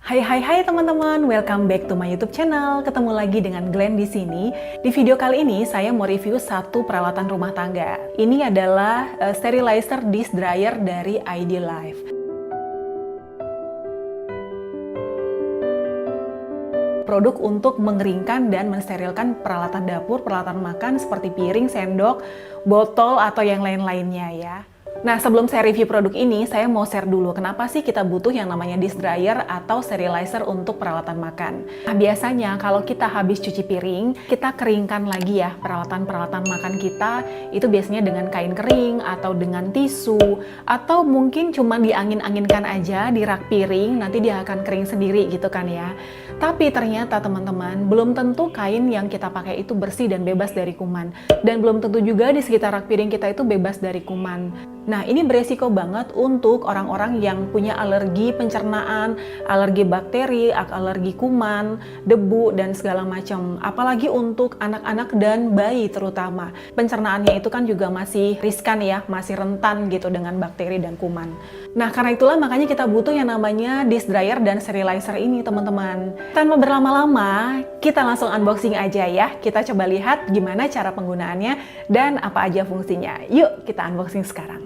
Hai teman-teman, welcome back to my YouTube channel. Ketemu lagi dengan Glenn di sini. Di video kali ini saya mau review satu peralatan rumah tangga. Ini adalah sterilizer dish dryer dari Idealife. Produk untuk mengeringkan dan mensterilkan peralatan dapur, peralatan makan seperti piring, sendok, botol, atau yang lain-lainnya ya. Nah, sebelum saya review produk ini, saya mau share dulu kenapa sih kita butuh yang namanya dish dryer atau sterilizer untuk peralatan makan. Nah, biasanya kalau kita habis cuci piring, kita keringkan lagi ya peralatan-peralatan makan kita, itu biasanya dengan kain kering atau dengan tisu, atau mungkin cuma diangin-anginkan aja di rak piring, nanti dia akan kering sendiri gitu kan ya. Tapi ternyata teman-teman, belum tentu kain yang kita pakai itu bersih dan bebas dari kuman. Dan belum tentu juga di sekitar rak piring kita itu bebas dari kuman. Nah, ini beresiko banget untuk orang-orang yang punya alergi pencernaan, alergi bakteri, alergi kuman, debu, dan segala macam. Apalagi untuk anak-anak dan bayi terutama. Pencernaannya itu kan juga masih riskan ya, masih rentan gitu dengan bakteri dan kuman. Nah, karena itulah makanya kita butuh yang namanya dish dryer dan sterilizer ini, teman-teman. Tanpa berlama-lama, kita langsung unboxing aja ya. Kita coba lihat gimana cara penggunaannya dan apa aja fungsinya. Yuk, kita unboxing sekarang.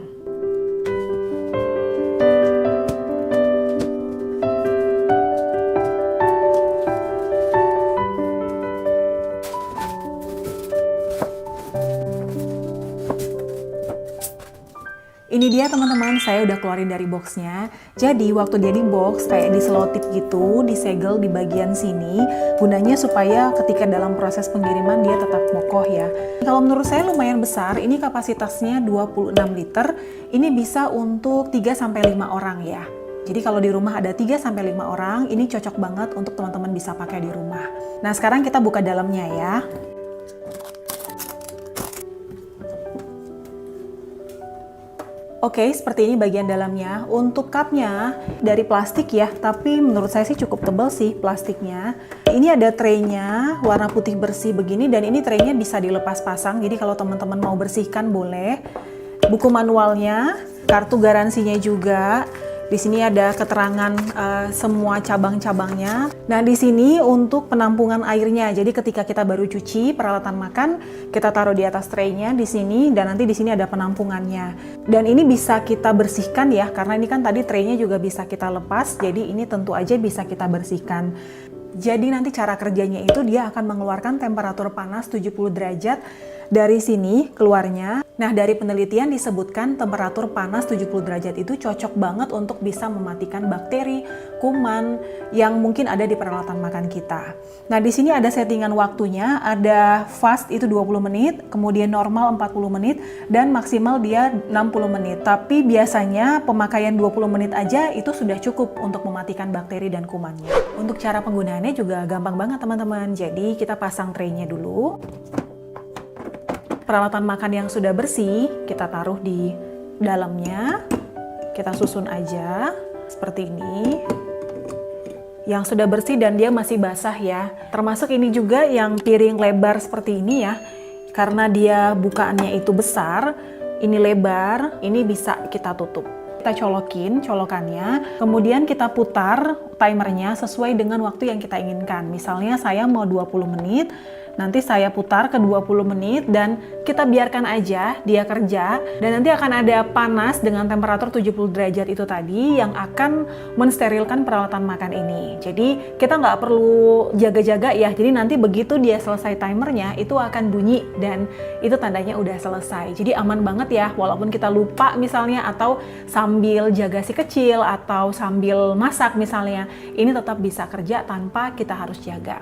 Ini dia teman-teman, saya udah keluarin dari boxnya. Jadi waktu dia di box kayak diselotip gitu, disegel di bagian sini, gunanya supaya ketika dalam proses pengiriman dia tetap kokoh ya. Kalau menurut saya lumayan besar, ini kapasitasnya 26 liter, ini bisa untuk 3-5 orang ya. Jadi kalau di rumah ada 3-5 orang, ini cocok banget untuk teman-teman bisa pakai di rumah. Nah, sekarang kita buka dalamnya ya. Oke, seperti ini bagian dalamnya. Untuk cupnya dari plastik ya, tapi menurut saya sih cukup tebal sih plastiknya. Ini ada traynya, warna putih bersih begini, dan ini traynya bisa dilepas pasang. Jadi kalau teman-teman mau bersihkan boleh. Buku manualnya, kartu garansinya juga. Di sini ada keterangan semua cabang-cabangnya. Nah, di sini untuk penampungan airnya. Jadi ketika kita baru cuci peralatan makan, kita taruh di atas tray-nya di sini, dan nanti di sini ada penampungannya. Dan ini bisa kita bersihkan ya, karena ini kan tadi tray-nya juga bisa kita lepas. Jadi ini tentu aja bisa kita bersihkan. Jadi nanti cara kerjanya itu dia akan mengeluarkan temperatur panas 70 derajat dari sini keluarnya. Nah, dari penelitian disebutkan temperatur panas 70 derajat itu cocok banget untuk bisa mematikan bakteri, kuman yang mungkin ada di peralatan makan kita. Nah, di sini ada settingan waktunya, ada fast itu 20 menit, kemudian normal 40 menit, dan maksimal dia 60 menit. Tapi biasanya pemakaian 20 menit aja itu sudah cukup untuk mematikan bakteri dan kumannya. Untuk cara penggunaannya juga gampang banget teman-teman. Jadi kita pasang tray-nya dulu. Peralatan makan yang sudah bersih kita taruh di dalamnya, kita susun aja seperti ini. Yang sudah bersih dan dia masih basah ya, termasuk ini juga yang piring lebar seperti ini ya, karena dia bukaannya itu besar, ini lebar, ini bisa kita tutup. Kita colokin colokannya, kemudian kita putar timernya sesuai dengan waktu yang kita inginkan. Misalnya saya mau 20 menit, nanti saya putar ke 20 menit dan kita biarkan aja dia kerja, dan nanti akan ada panas dengan temperatur 70 derajat itu tadi yang akan mensterilkan peralatan makan ini. Jadi kita nggak perlu jaga-jaga ya, jadi nanti begitu dia selesai timernya itu akan bunyi dan itu tandanya udah selesai. Jadi aman banget ya, walaupun kita lupa misalnya atau sambil jaga si kecil atau sambil masak misalnya, ini tetap bisa kerja tanpa kita harus jaga.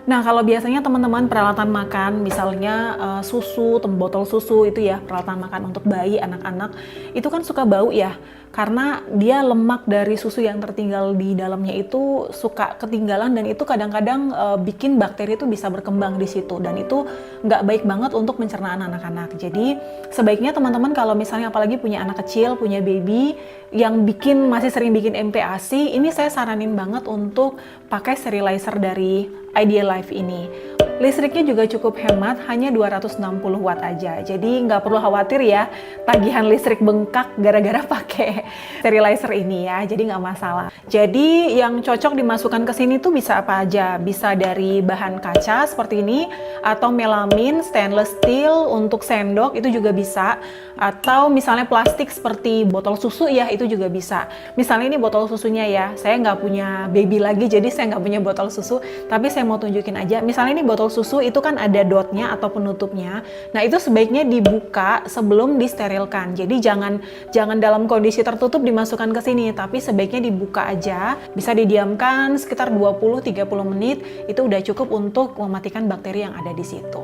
Nah, kalau biasanya teman-teman peralatan makan, misalnya susu, botol susu itu ya, peralatan makan untuk bayi, anak-anak, itu kan suka bau ya, karena dia lemak dari susu yang tertinggal di dalamnya itu suka ketinggalan, dan itu kadang-kadang bikin bakteri itu bisa berkembang di situ, dan itu nggak baik banget untuk pencernaan anak-anak. Jadi sebaiknya teman-teman kalau misalnya apalagi punya anak kecil, punya baby yang masih sering bikin MPASI, ini saya saranin banget untuk pakai sterilizer dari Idealife ini. Listriknya juga cukup hemat, hanya 260 watt aja. Jadi nggak perlu khawatir ya, tagihan listrik bengkak gara-gara pakai sterilizer ini ya. Jadi nggak masalah. Jadi yang cocok dimasukkan ke sini tuh bisa apa aja. Bisa dari bahan kaca seperti ini, atau melamin, stainless steel untuk sendok itu juga bisa. Atau misalnya plastik seperti botol susu ya, itu juga bisa. Misalnya ini botol susunya ya, saya nggak punya baby lagi, jadi saya nggak punya botol susu. Tapi saya mau tunjukin aja, misalnya ini botol susu itu kan ada dotnya atau penutupnya. Nah itu sebaiknya dibuka sebelum disterilkan. Jadi jangan dalam kondisi tertutup dimasukkan ke sini, tapi sebaiknya dibuka aja. Bisa didiamkan sekitar 20-30 menit, itu udah cukup untuk mematikan bakteri yang ada di situ.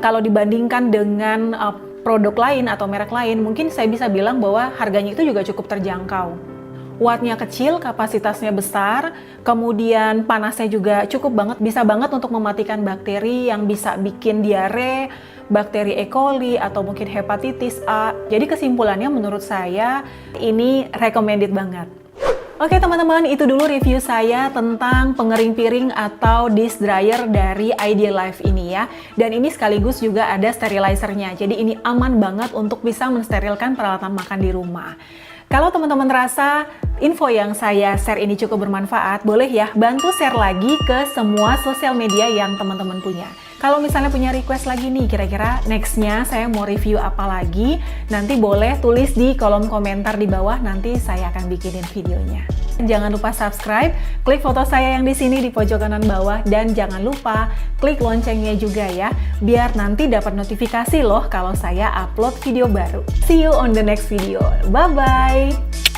Kalau dibandingkan dengan produk lain atau merek lain, mungkin saya bisa bilang bahwa harganya itu juga cukup terjangkau. Wattnya kecil, kapasitasnya besar, kemudian panasnya juga cukup banget, bisa banget untuk mematikan bakteri yang bisa bikin diare, bakteri E. coli, atau mungkin hepatitis A. Jadi kesimpulannya menurut saya ini recommended banget. Oke teman-teman, itu dulu review saya tentang pengering piring atau dish dryer dari Idealife ini ya. Dan ini sekaligus juga ada sterilizernya, jadi ini aman banget untuk bisa mensterilkan peralatan makan di rumah. Kalau teman-teman rasa info yang saya share ini cukup bermanfaat, boleh ya bantu share lagi ke semua sosial media yang teman-teman punya. Kalau misalnya punya request lagi nih, kira-kira nextnya saya mau review apa lagi, nanti boleh tulis di kolom komentar di bawah, nanti saya akan bikinin videonya. Jangan lupa subscribe, klik foto saya yang di sini di pojok kanan bawah, dan jangan lupa klik loncengnya juga ya, biar nanti dapat notifikasi loh kalau saya upload video baru. See you on the next video. Bye-bye!